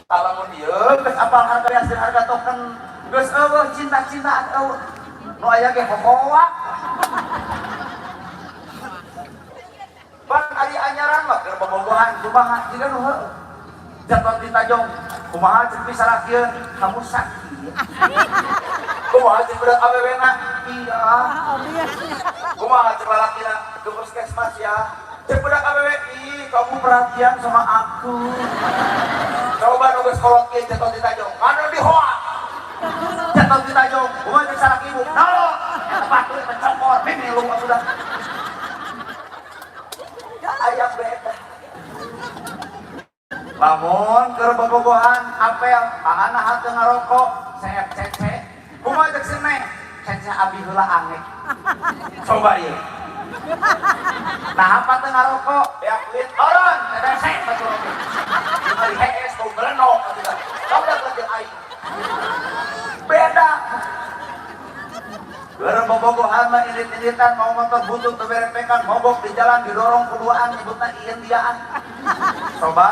Kalau mau dia, geus apal harga hasil harga token, geus eueuh cinta-cintaan eueuh. Nu aya ge hohoa. Ban ari anyaran mah keur bobogohan kumaha jiga nu heueuh. Jatuh di tajong, kumaha ceuk pisarakieun kamu sakit. Kumaha ceuk budak awewena? Iya. Kumaha ceuk lalakina ke puskesmas ya? Ceuk budak awewe, ih kamu perhatian sama aku. Coba nu geus kolot ieu jatuh di tajong, anu di hoa. Jatuh di tajong, kumaha ceuk sarak ibu? Nalo, eta batur mencokor, mimi lu budak. Aya beda. Lamun keur bobogohan apel, panganna henteu ngarokok, seep cece. Kumaha ceuk seneng? Cece abi heula angek. Coba ieu. Nah apa teu ngarokok? Beak kulit oron, tedese batur. Ari hees ku belenok atuh. Kauda jeung aing. Beda. Keur bobogohan mah irit-iritan mau motor butut teu berepekan mogok di jalan didorong kuduaan nyebutna ieun diaan. Coba